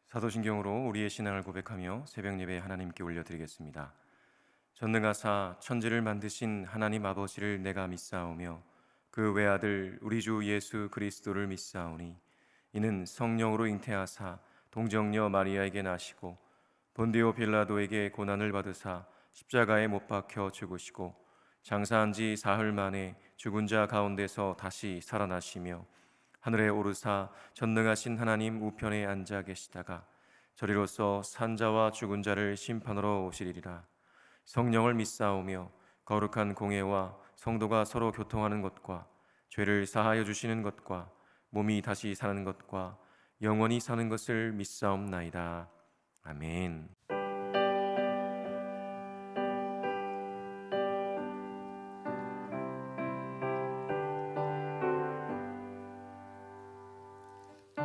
사도신경으로 우리의 신앙을 고백하며 새벽 예배 하나님께 올려드리겠습니다. 전능하사 천지를 만드신 하나님 아버지를 내가 믿사오며 그 외아들 우리 주 예수 그리스도를 믿사오니 이는 성령으로 잉태하사 동정녀 마리아에게 나시고 본디오 빌라도에게 고난을 받으사 십자가에 못 박혀 죽으시고 장사한 지 사흘 만에 죽은 자 가운데서 다시 살아나시며 하늘에 오르사 전능하신 하나님 우편에 앉아 계시다가 저리로서 산자와 죽은 자를 심판하러 오시리라. 성령을 믿사오며 거룩한 공예와 성도가 서로 교통하는 것과 죄를 사하여 주시는 것과 몸이 다시 사는 것과 영원히 사는 것을 믿사옵나이다. 아멘.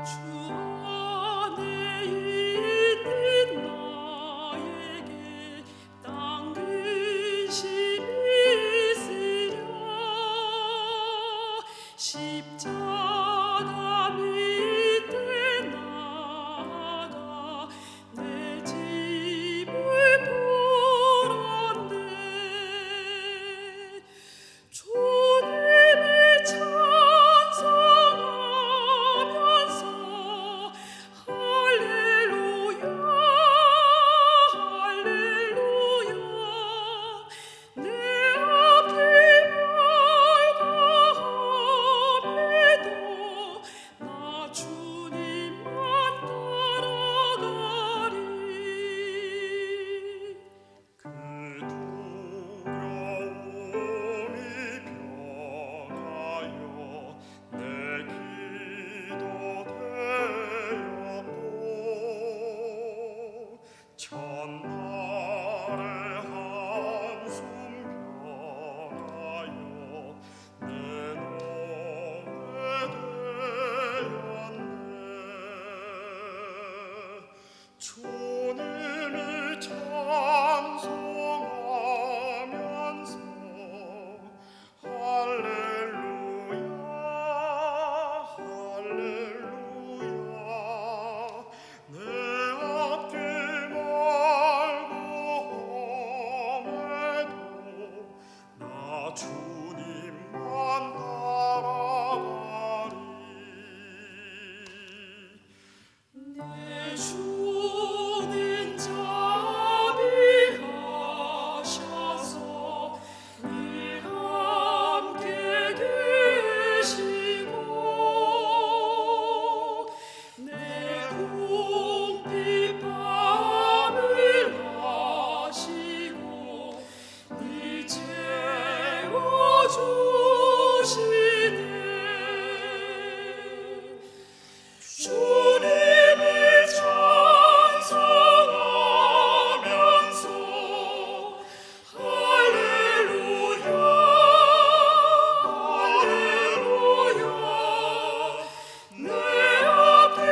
주 안에 있는 나에게 땅 근심이 있으랴. 십자가 밑에 나아가 내 집을 보란네. 주님을 찬송하면서 할렐루야 할렐루야 내 앞길 멀다함에도 나 주님만 따라가리. 그 두려움이 변하여 내 기도 되었고 첫날의 한숨 변하여 내 노래 되었네. 주님을 찬송하면서 할렐루야 할렐루야 내 앞길 멀고 험해도 나 주님만 따라가리. 내 주는 자비하셔서 늘 함께 계시고 내 궁핍함을 아시고 늘 채워주시네. 주님을 찬송하면서 할렐루야 할렐루야 내 앞길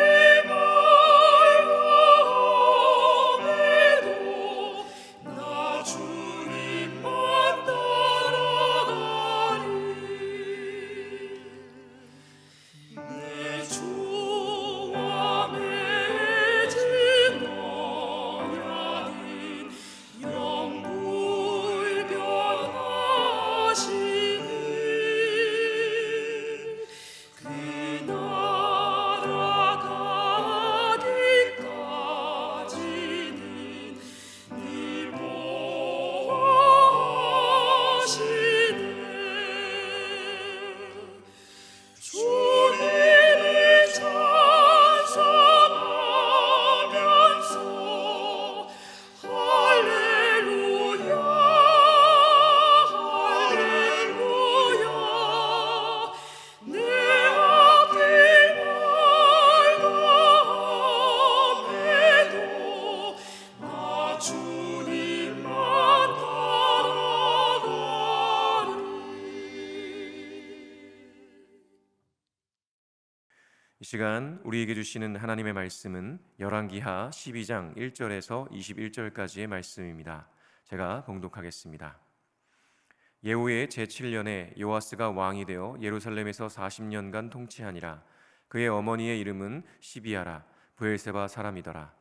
멀고 험해도 나 주님만 따라가리. 내 주와 맺은 언약은 영불변하시는 그 나라 가기까지는 늘 보호하시네. 주님을 찬송하면서 할렐루야 할렐루야 내 앞길 멀고 험해도 나 주님만 따라가리. 이 시간 우리에게 주시는 하나님의 말씀은 열왕기하 12장 1절에서 21절까지의 말씀입니다. 제가 봉독하겠습니다. 예후의 제7년에 요아스가 왕이 되어 예루살렘에서 40년간 통치하니라. 그의 어머니의 이름은 시비아라. 브엘세바 사람이더라.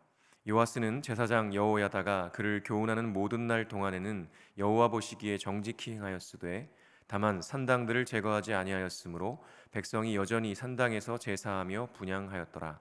요아스는 제사장 여호야다가 그를 교훈하는 모든 날 동안에는 여호와 보시기에 정직히 행하였으되 다만 산당들을 제거하지 아니하였으므로 백성이 여전히 산당에서 제사하며 분향하였더라.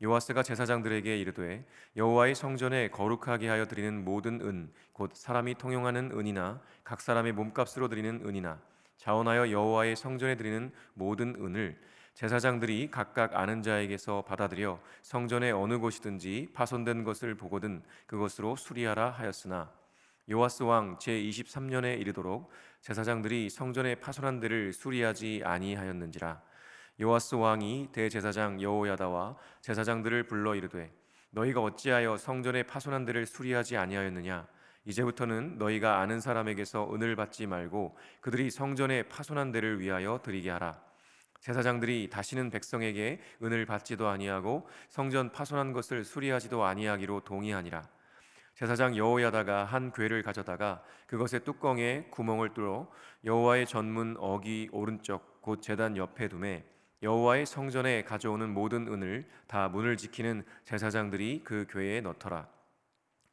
요아스가 제사장들에게 이르되 여호와의 성전에 거룩하게 하여 드리는 모든 은 곧 사람이 통용하는 은이나 각 사람의 몸값으로 드리는 은이나 자원하여 여호와의 성전에 드리는 모든 은을 제사장들이 각각 아는 자에게서 받아들여 성전의 어느 곳이든지 파손된 것을 보거든 그것으로 수리하라 하였으나 요아스 왕 제23년에 이르도록 제사장들이 성전의 파손한 데를 수리하지 아니하였는지라. 요아스 왕이 대제사장 여호야다와 제사장들을 불러 이르되 너희가 어찌하여 성전의 파손한 데를 수리하지 아니하였느냐. 이제부터는 너희가 아는 사람에게서 은을 받지 말고 그들이 성전의 파손한 데를 위하여 드리게 하라. 제사장들이 다시는 백성에게 은을 받지도 아니하고 성전 파손한 것을 수리하지도 아니하기로 동의하니라. 제사장 여호야다가 한 궤를 가져다가 그것의 뚜껑에 구멍을 뚫어 여호와의 전문 어기 오른쪽 곧 제단 옆에 두매 여호와의 성전에 가져오는 모든 은을 다 문을 지키는 제사장들이 그 궤에 넣더라.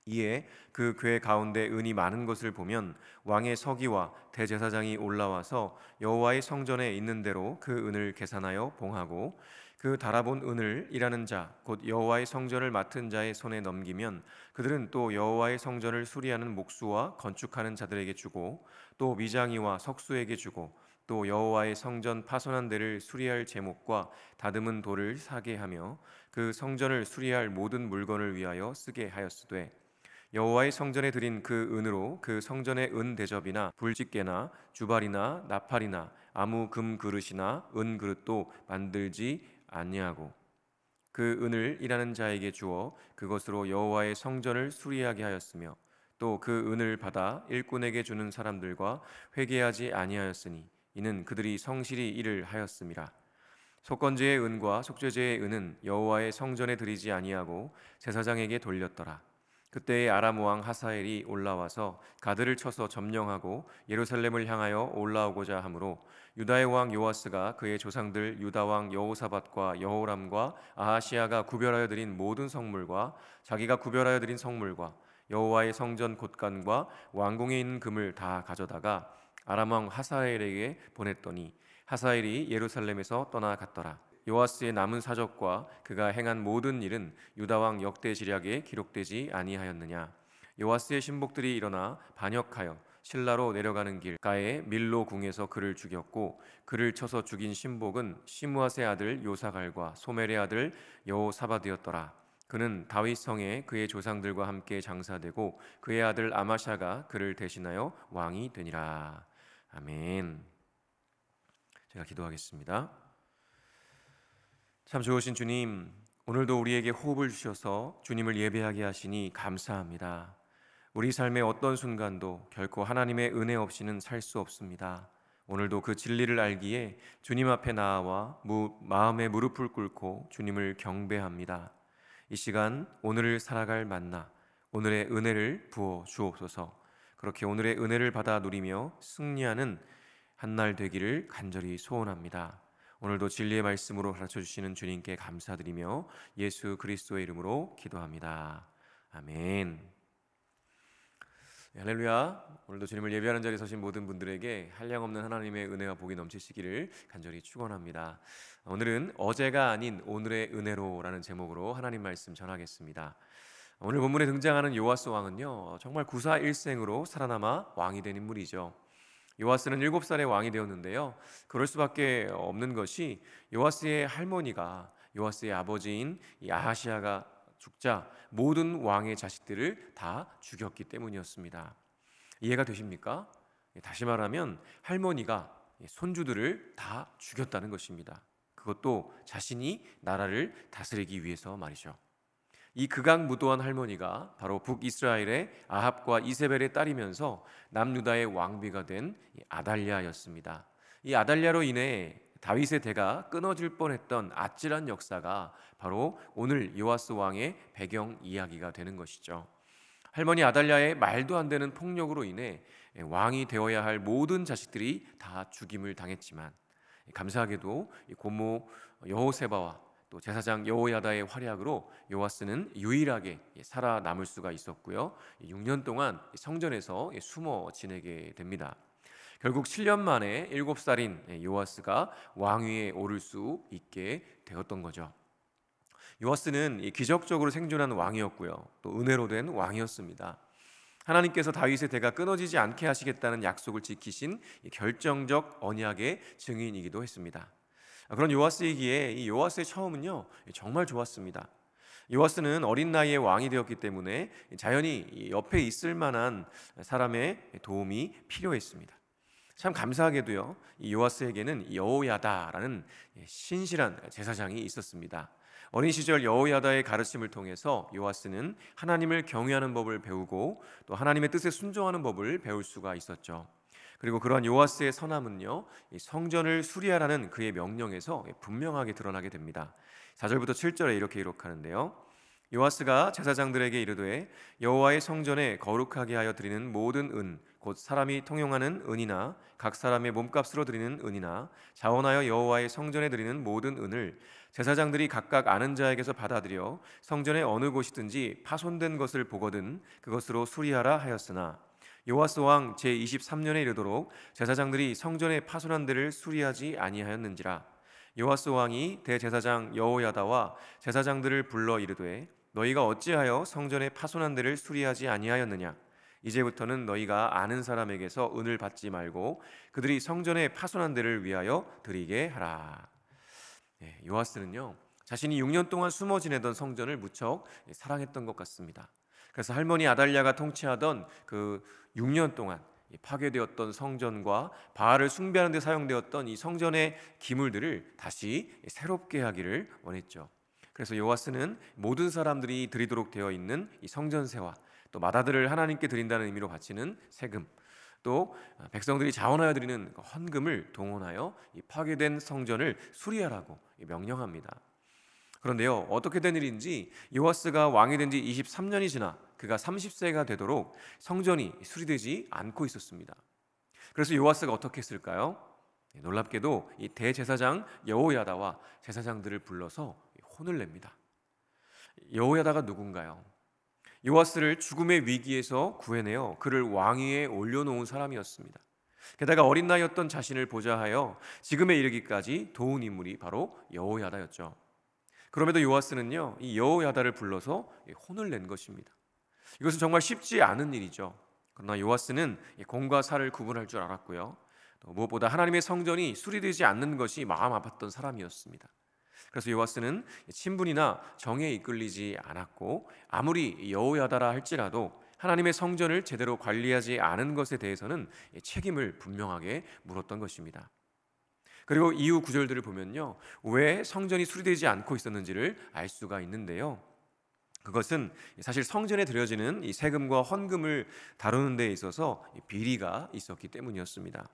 이에 그 궤 가운데 은이 많은 것을 보면 왕의 서기와 대제사장이 올라와서 여호와의 성전에 있는 대로 그 은을 계산하여 봉하고 그 달아본 은을 일하는 자 곧 여호와의 성전을 맡은 자의 손에 넘기면 그들은 또 여호와의 성전을 수리하는 목수와 건축하는 자들에게 주고 또 미장이와 석수에게 주고 또 여호와의 성전 파손한 데를 수리할 제목과 다듬은 돌을 사게 하며 그 성전을 수리할 모든 물건을 위하여 쓰게 하였으되 여호와의 성전에 드린 그 은으로 그 성전의 은 대접이나 불집게나 주발이나 나팔이나 아무 금 그릇이나 은 그릇도 만들지 아니하고 그 은을 일하는 자에게 주어 그것으로 여호와의 성전을 수리하게 하였으며 또 그 은을 받아 일꾼에게 주는 사람들과 회개하지 아니하였으니 이는 그들이 성실히 일을 하였음이라. 속건제의 은과 속죄제의 은은 여호와의 성전에 드리지 아니하고 제사장에게 돌렸더라. 그때의 아람 왕 하사엘이 올라와서 가드를 쳐서 점령하고 예루살렘을 향하여 올라오고자 하므로 유다의 왕 요아스가 그의 조상들 유다 왕 여호사밧과 여호람과 아하시야가 구별하여 드린 모든 성물과 자기가 구별하여 드린 성물과 여호와의 성전 곳간과 왕궁에 있는 금을 다 가져다가 아람 왕 하사엘에게 보냈더니 하사엘이 예루살렘에서 떠나갔더라. 요아스의 남은 사적과 그가 행한 모든 일은 유다 왕 역대지략에 기록되지 아니하였느냐. 요아스의 신복들이 일어나 반역하여 실라로 내려가는 길가에 밀로 궁에서 그를 죽였고 그를 쳐서 죽인 신복은 시므앗의 아들 요사갈과 소멜의 아들 여호사밧이었더라. 그는 다윗 성에 그의 조상들과 함께 장사되고 그의 아들 아마샤가 그를 대신하여 왕이 되니라. 아멘. 제가 기도하겠습니다. 참 좋으신 주님, 오늘도 우리에게 호흡을 주셔서 주님을 예배하게 하시니 감사합니다. 우리 삶의 어떤 순간도 결코 하나님의 은혜 없이는 살 수 없습니다. 오늘도 그 진리를 알기에 주님 앞에 나아와 마음의 무릎을 꿇고 주님을 경배합니다. 이 시간 오늘을 살아갈 만나, 오늘의 은혜를 부어 주옵소서. 그렇게 오늘의 은혜를 받아 누리며 승리하는 한날 되기를 간절히 소원합니다. 오늘도 진리의 말씀으로 가르쳐 주시는 주님께 감사드리며 예수 그리스도의 이름으로 기도합니다. 아멘. 할렐루야. 오늘도 주님을 예배하는 자리에 서신 모든 분들에게 한량없는 하나님의 은혜와 복이 넘치시기를 간절히 축원합니다. 오늘은 어제가 아닌 오늘의 은혜로라는 제목으로 하나님 말씀 전하겠습니다. 오늘 본문에 등장하는 요아스 왕은요, 정말 구사일생으로 살아남아 왕이 된 인물이죠. 요아스는 7살에 왕이 되었는데요, 그럴 수밖에 없는 것이 요아스의 할머니가 요아스의 아버지인 아하시야가 죽자 모든 왕의 자식들을 다 죽였기 때문이었습니다. 이해가 되십니까? 다시 말하면 할머니가 손주들을 다 죽였다는 것입니다. 그것도 자신이 나라를 다스리기 위해서 말이죠. 이 극악무도한 할머니가 바로 북이스라엘의 아합과 이세벨의 딸이면서 남유다의 왕비가 된 아달랴였습니다. 이 아달랴로 인해 다윗의 대가 끊어질 뻔했던 아찔한 역사가 바로 오늘 요아스 왕의 배경 이야기가 되는 것이죠. 할머니 아달랴의 말도 안 되는 폭력으로 인해 왕이 되어야 할 모든 자식들이 다 죽임을 당했지만 감사하게도 고모 여호세바와 또 제사장 여호야다의 활약으로 요아스는 유일하게 살아남을 수가 있었고요. 6년 동안 성전에서 숨어 지내게 됩니다. 결국 7년 만에 7살인 요아스가 왕위에 오를 수 있게 되었던 거죠. 요아스는 기적적으로 생존한 왕이었고요. 또 은혜로 된 왕이었습니다. 하나님께서 다윗의 대가 끊어지지 않게 하시겠다는 약속을 지키신 결정적 언약의 증인이기도 했습니다. 그런 요아스이기에 이 요아스의 처음은요 정말 좋았습니다. 요아스는 어린 나이에 왕이 되었기 때문에 자연히 옆에 있을 만한 사람의 도움이 필요했습니다. 참 감사하게도요 이 요아스에게는 여호야다라는 신실한 제사장이 있었습니다. 어린 시절 여호야다의 가르침을 통해서 요아스는 하나님을 경외하는 법을 배우고 또 하나님의 뜻에 순종하는 법을 배울 수가 있었죠. 그리고 그러한 요아스의 선함은요 성전을 수리하라는 그의 명령에서 분명하게 드러나게 됩니다. 4절부터 7절에 이렇게 기록하는데요, 요아스가 제사장들에게 이르되 여호와의 성전에 거룩하게 하여 드리는 모든 은 곧 사람이 통용하는 은이나 각 사람의 몸값으로 드리는 은이나 자원하여 여호와의 성전에 드리는 모든 은을 제사장들이 각각 아는 자에게서 받아들여 성전의 어느 곳이든지 파손된 것을 보거든 그것으로 수리하라 하였으나 요아스 왕 제23년에 이르도록 제사장들이 성전의 파손한 데를 수리하지 아니하였는지라. 요아스 왕이 대제사장 여호야다와 제사장들을 불러 이르되 너희가 어찌하여 성전의 파손한 데를 수리하지 아니하였느냐. 이제부터는 너희가 아는 사람에게서 은을 받지 말고 그들이 성전의 파손한 데를 위하여 드리게 하라. 요아스는요 자신이 6년 동안 숨어 지내던 성전을 무척 사랑했던 것 같습니다. 그래서 할머니 아달랴가 통치하던 그 6년 동안 파괴되었던 성전과 바알을 숭배하는 데 사용되었던 이 성전의 기물들을 다시 새롭게 하기를 원했죠. 그래서 요아스는 모든 사람들이 드리도록 되어 있는 이 성전세와 또 마다들을 하나님께 드린다는 의미로 바치는 세금, 또 백성들이 자원하여 드리는 헌금을 동원하여 이 파괴된 성전을 수리하라고 명령합니다. 그런데요 어떻게 된 일인지 요아스가 왕이 된 지 23년이 지나 그가 30세가 되도록 성전이 수리되지 않고 있었습니다. 그래서 요아스가 어떻게 했을까요? 놀랍게도 이 대제사장 여호야다와 제사장들을 불러서 혼을 냅니다. 여호야다가 누군가요? 요아스를 죽음의 위기에서 구해내어 그를 왕위에 올려놓은 사람이었습니다. 게다가 어린 나이였던 자신을 보좌하여 지금에 이르기까지 도운 인물이 바로 여호야다였죠. 그럼에도 요아스는요 이 여호야다를 불러서 혼을 낸 것입니다. 이것은 정말 쉽지 않은 일이죠. 그러나 요아스는 공과 사를 구분할 줄 알았고요, 또 무엇보다 하나님의 성전이 수리되지 않는 것이 마음 아팠던 사람이었습니다. 그래서 요아스는 친분이나 정에 이끌리지 않았고 아무리 여호야다라 할지라도 하나님의 성전을 제대로 관리하지 않은 것에 대해서는 책임을 분명하게 물었던 것입니다. 그리고 이후 구절들을 보면요 왜 성전이 수리되지 않고 있었는지를 알 수가 있는데요, 그것은 사실 성전에 드려지는 이 세금과 헌금을 다루는 데 있어서 비리가 있었기 때문이었습니다.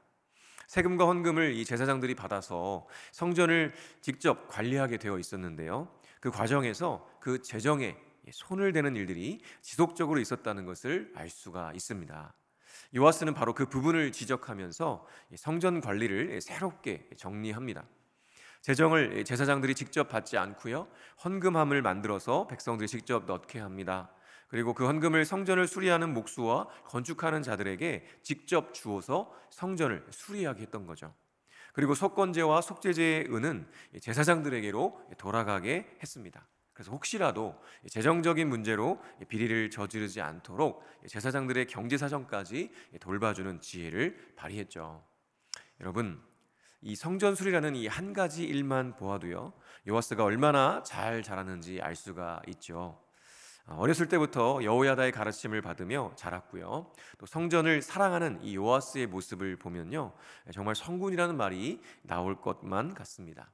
세금과 헌금을 이 제사장들이 받아서 성전을 직접 관리하게 되어 있었는데요, 그 과정에서 그 재정에 손을 대는 일들이 지속적으로 있었다는 것을 알 수가 있습니다. 요아스는 바로 그 부분을 지적하면서 성전 관리를 새롭게 정리합니다. 재정을 제사장들이 직접 받지 않고요 헌금함을 만들어서 백성들이 직접 넣게 합니다. 그리고 그 헌금을 성전을 수리하는 목수와 건축하는 자들에게 직접 주어서 성전을 수리하게 했던 거죠. 그리고 속건제와 속죄제의 은은 제사장들에게로 돌아가게 했습니다. 그래서 혹시라도 재정적인 문제로 비리를 저지르지 않도록 제사장들의 경제 사정까지 돌봐주는 지혜를 발휘했죠. 여러분, 이 성전 수리라는 이 한 가지 일만 보아도요 요아스가 얼마나 잘 자랐는지 알 수가 있죠. 어렸을 때부터 여호야다의 가르침을 받으며 자랐고요, 또 성전을 사랑하는 이 요아스의 모습을 보면요 정말 성군이라는 말이 나올 것만 같습니다.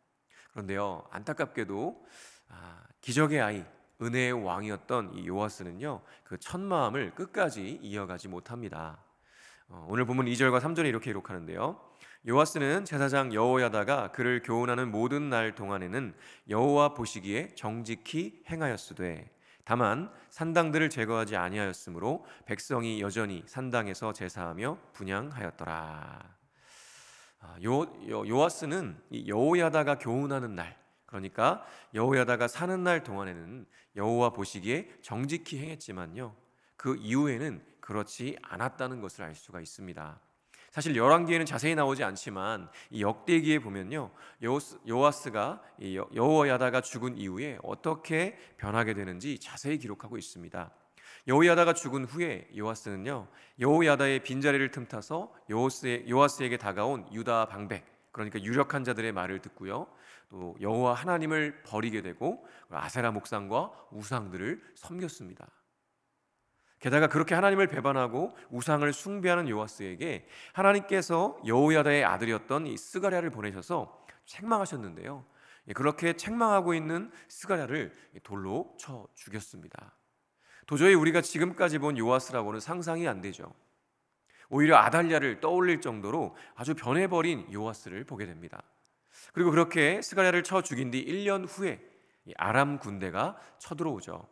그런데요 안타깝게도 기적의 아이, 은혜의 왕이었던 이 요아스는요 그 첫 마음을 끝까지 이어가지 못합니다. 오늘 본문 2절과 3절에 이렇게 기록하는데요, 요아스는 제사장 여호야다가 그를 교훈하는 모든 날 동안에는 여호와 보시기에 정직히 행하였으되 다만 산당들을 제거하지 아니하였으므로 백성이 산당에서 제사하며 분향하였더라. 요아스는 이 여호야다가 교훈하는 날, 그러니까 여호야다가 사는 날 동안에는 여호와 보시기에 정직히 행했지만요, 그 이후에는 그렇지 않았다는 것을 알 수가 있습니다. 사실 열왕기에는 자세히 나오지 않지만 이 역대기에 보면요, 요아스가 여호야다가 죽은 이후에 어떻게 변하게 되는지 자세히 기록하고 있습니다. 여호야다가 죽은 후에 요아스는요, 여호야다의 빈자리를 틈타서 요아스에게 다가온 유다 방백, 그러니까 유력한 자들의 말을 듣고요, 또 여호와 하나님을 버리게 되고 아세라 목상과 우상들을 섬겼습니다. 게다가 그렇게 하나님을 배반하고 우상을 숭배하는 요아스에게 하나님께서 여호야다의 아들이었던 이 스가랴를 보내셔서 책망하셨는데요, 그렇게 책망하고 있는 스가랴를 돌로 쳐 죽였습니다. 도저히 우리가 지금까지 본 요아스라고는 상상이 안 되죠. 오히려 아달랴를 떠올릴 정도로 아주 변해버린 요아스를 보게 됩니다. 그리고 그렇게 스가랴를 쳐 죽인 뒤 1년 후에 아람 군대가 쳐들어오죠.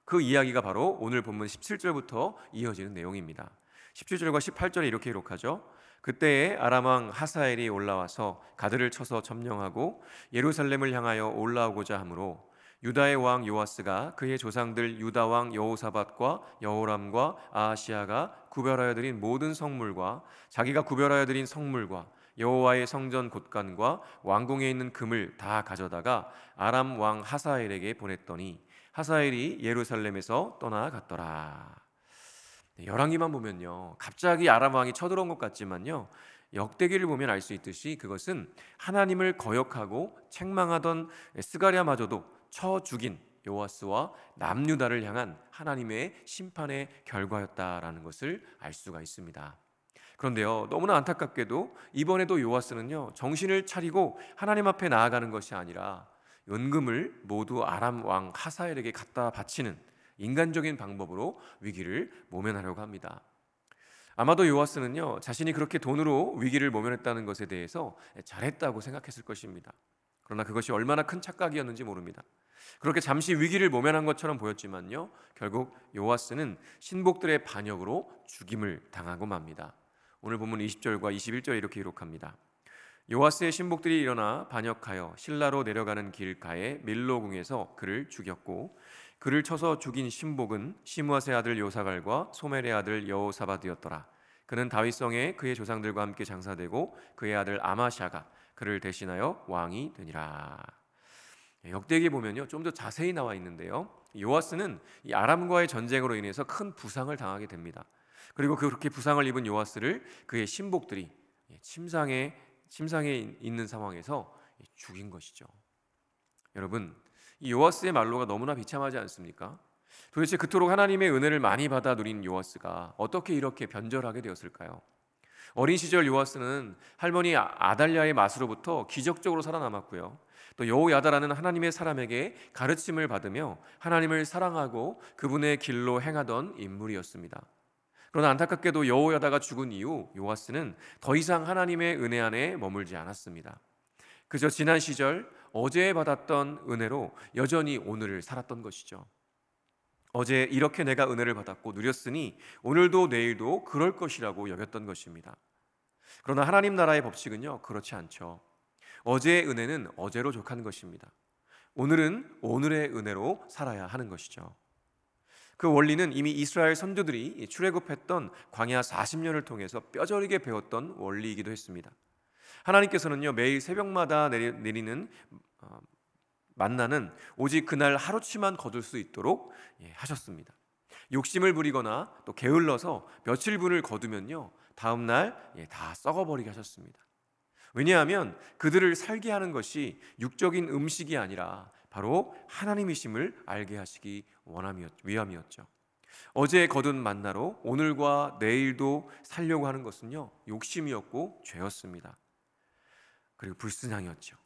그 이야기가 바로 오늘 본문 17절부터 이어지는 내용입니다. 17절과 18절에 이렇게 기록하죠. 그때에 아람 왕 하사엘이 올라와서 가드를 쳐서 점령하고 예루살렘을 향하여 올라오고자 하므로 유다의 왕 요아스가 그의 조상들 유다 왕 여호사밧과 여호람과 아하시아가 구별하여 드린 모든 성물과 자기가 구별하여 드린 성물과 여호와의 성전 곳간과 왕궁에 있는 금을 다 가져다가 아람 왕 하사엘에게 보냈더니 하사엘이 예루살렘에서 떠나갔더라. 열왕기만 보면요, 갑자기 아람 왕이 쳐들어온 것 같지만요, 역대기를 보면 알 수 있듯이 그것은 하나님을 거역하고 책망하던 스가랴마저도 쳐 죽인 요아스와 남유다를 향한 하나님의 심판의 결과였다라는 것을 알 수가 있습니다. 그런데요, 너무나 안타깝게도 이번에도 요아스는요, 정신을 차리고 하나님 앞에 나아가는 것이 아니라 은금을 모두 아람 왕 하사엘에게 갖다 바치는 인간적인 방법으로 위기를 모면하려고 합니다. 아마도 요아스는요, 자신이 그렇게 돈으로 위기를 모면했다는 것에 대해서 잘했다고 생각했을 것입니다. 그러나 그것이 얼마나 큰 착각이었는지 모릅니다. 그렇게 잠시 위기를 모면한 것처럼 보였지만요, 결국 요아스는 신복들의 반역으로 죽임을 당하고 맙니다. 오늘 본문 20절과 21절에 이렇게 기록합니다. 요아스의 신복들이 일어나 반역하여 실라로 내려가는 길가에 밀로궁에서 그를 죽였고, 그를 쳐서 죽인 신복은 시므앗의 아들 요사갈과 소멜의 아들 여호사밧이었더라. 그는 다윗성에 그의 조상들과 함께 장사되고 그의 아들 아마샤가 그를 대신하여 왕이 되니라. 역대기에 보면요, 좀 더 자세히 나와 있는데요, 요아스는 이 아람과의 전쟁으로 인해서 큰 부상을 당하게 됩니다. 그리고 그렇게 부상을 입은 요아스를 그의 신복들이 침상에 있는 상황에서 죽인 것이죠. 여러분, 이 요아스의 말로가 너무나 비참하지 않습니까? 도대체 그토록 하나님의 은혜를 많이 받아 누린 요아스가 어떻게 이렇게 변절하게 되었을까요? 어린 시절 요아스는 할머니 아달랴의 맛으로부터 기적적으로 살아남았고요, 또 여호야다라는 하나님의 사람에게 가르침을 받으며 하나님을 사랑하고 그분의 길로 행하던 인물이었습니다. 그러나 안타깝게도 여호야다가 죽은 이후 요아스는 더 이상 하나님의 은혜 안에 머물지 않았습니다. 그저 지난 시절 어제 받았던 은혜로 여전히 오늘을 살았던 것이죠. 어제 이렇게 내가 은혜를 받았고 누렸으니 오늘도 내일도 그럴 것이라고 여겼던 것입니다. 그러나 하나님 나라의 법칙은요, 그렇지 않죠. 어제의 은혜는 어제로 족한 것입니다. 오늘은 오늘의 은혜로 살아야 하는 것이죠. 그 원리는 이미 이스라엘 선조들이 출애굽했던 광야 40년을 통해서 뼈저리게 배웠던 원리이기도 했습니다. 하나님께서는요, 매일 새벽마다 내리는 만나는 오직 그날 하루치만 거둘 수 있도록 하셨습니다. 욕심을 부리거나 또 게을러서 며칠분을 거두면요, 다음 날 다 썩어버리게 하셨습니다. 왜냐하면 그들을 살게 하는 것이 육적인 음식이 아니라 바로 하나님이심을 알게 하시기 위함이었죠. 어제 거둔 만나로 오늘과 내일도 살려고 하는 것은요, 욕심이었고 죄였습니다. 그리고 불순향이었죠.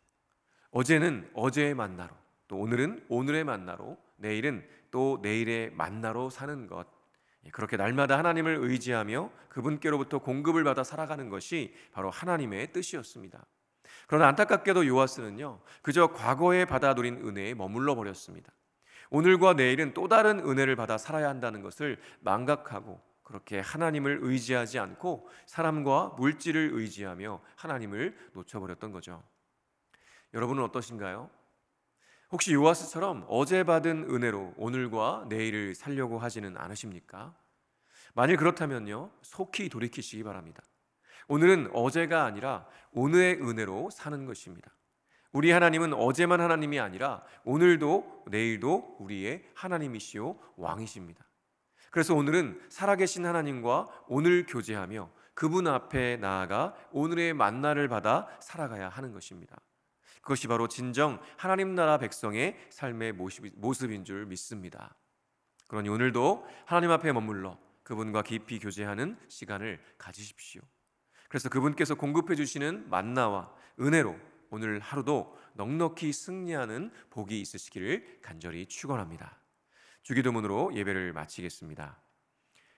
어제는 어제의 만나로, 또 오늘은 오늘의 만나로, 내일은 또 내일의 만나로 사는 것, 그렇게 날마다 하나님을 의지하며 그분께로부터 공급을 받아 살아가는 것이 바로 하나님의 뜻이었습니다. 그러나 안타깝게도 요아스는요, 그저 과거에 받아 누린 은혜에 머물러 버렸습니다. 오늘과 내일은 또 다른 은혜를 받아 살아야 한다는 것을 망각하고 그렇게 하나님을 의지하지 않고 사람과 물질을 의지하며 하나님을 놓쳐버렸던 거죠. 여러분은 어떠신가요? 혹시 요아스처럼 어제 받은 은혜로 오늘과 내일을 살려고 하지는 않으십니까? 만일 그렇다면요, 속히 돌이키시기 바랍니다. 오늘은 어제가 아니라 오늘의 은혜로 사는 것입니다. 우리 하나님은 어제만 하나님이 아니라 오늘도 내일도 우리의 하나님이시요 왕이십니다. 그래서 오늘은 살아계신 하나님과 오늘 교제하며 그분 앞에 나아가 오늘의 만나를 받아 살아가야 하는 것입니다. 그것이 바로 진정 하나님 나라 백성의 삶의 모습인 줄 믿습니다. 그러니 오늘도 하나님 앞에 머물러 그분과 깊이 교제하는 시간을 가지십시오. 그래서 그분께서 공급해 주시는 만나와 은혜로 오늘 하루도 넉넉히 승리하는 복이 있으시기를 간절히 축원합니다. 주기도문으로 예배를 마치겠습니다.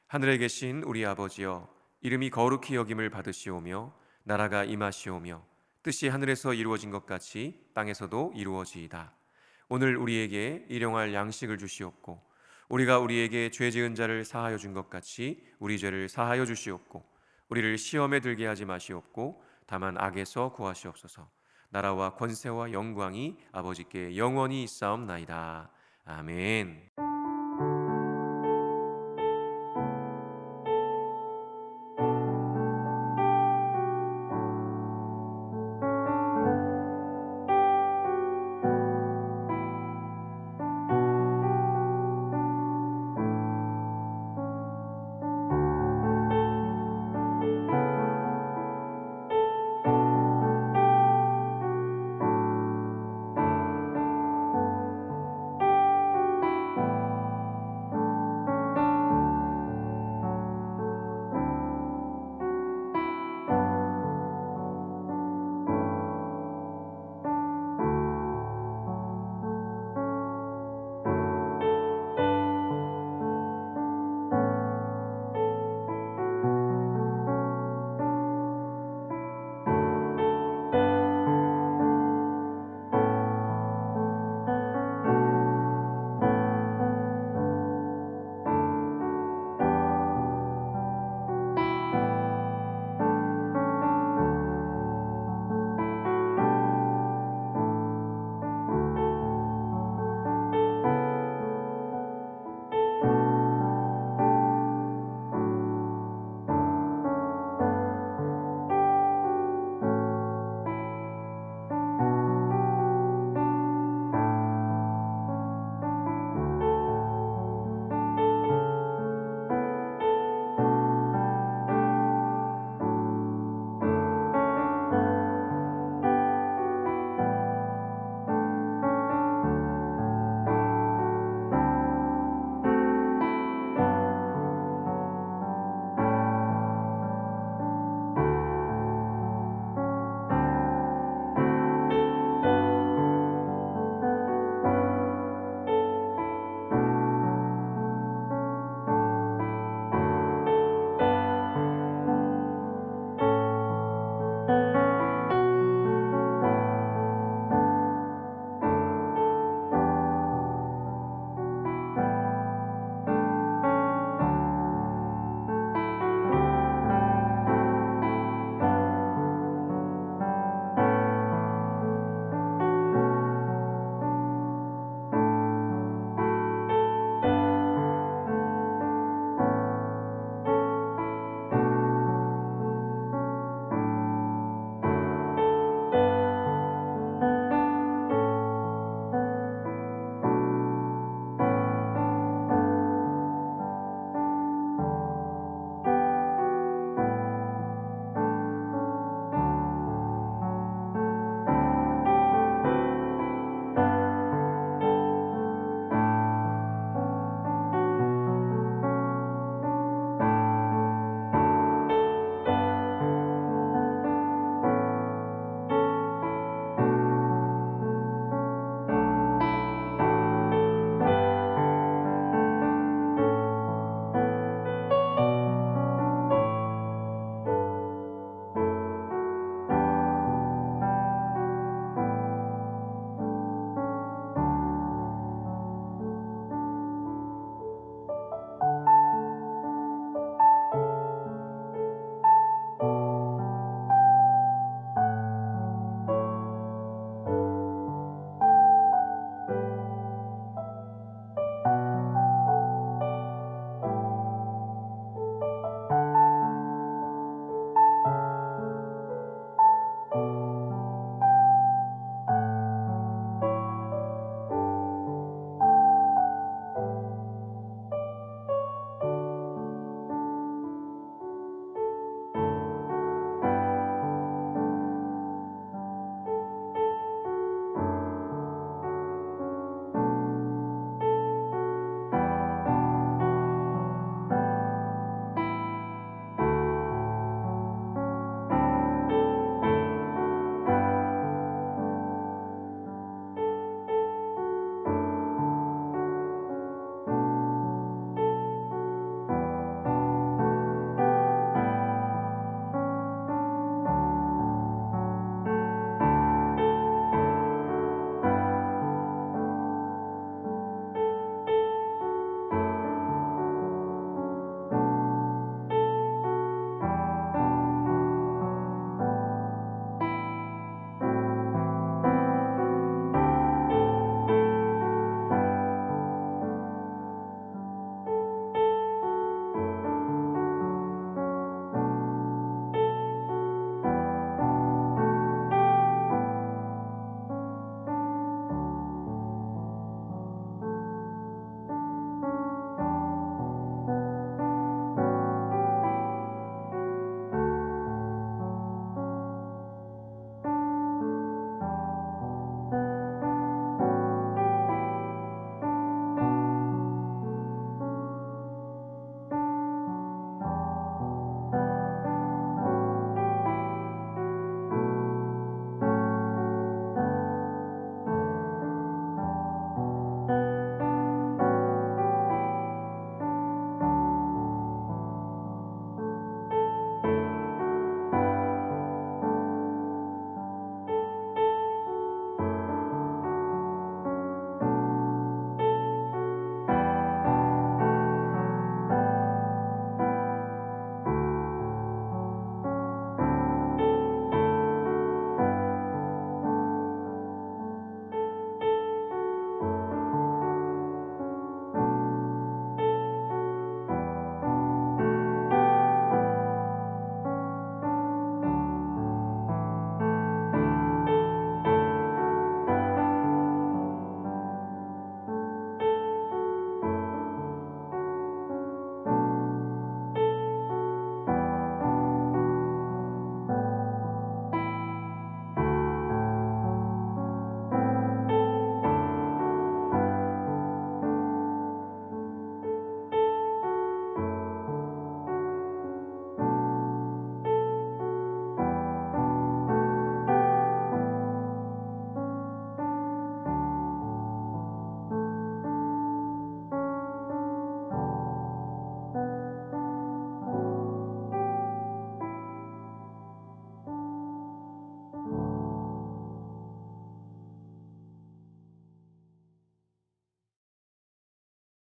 하늘에 계신 우리 아버지여, 이름이 거룩히 여김을 받으시오며 나라가 임하시오며 뜻이 하늘에서 이루어진 것 같이 땅에서도 이루어지이다. 오늘 우리에게 일용할 양식을 주시옵고 우리가 우리에게 죄 지은 자를 사하여 준 것 같이 우리 죄를 사하여 주시옵고 우리를 시험에 들게 하지 마시옵고 다만 악에서 구하시옵소서. 나라와 권세와 영광이 아버지께 영원히 있사옵나이다. 아멘.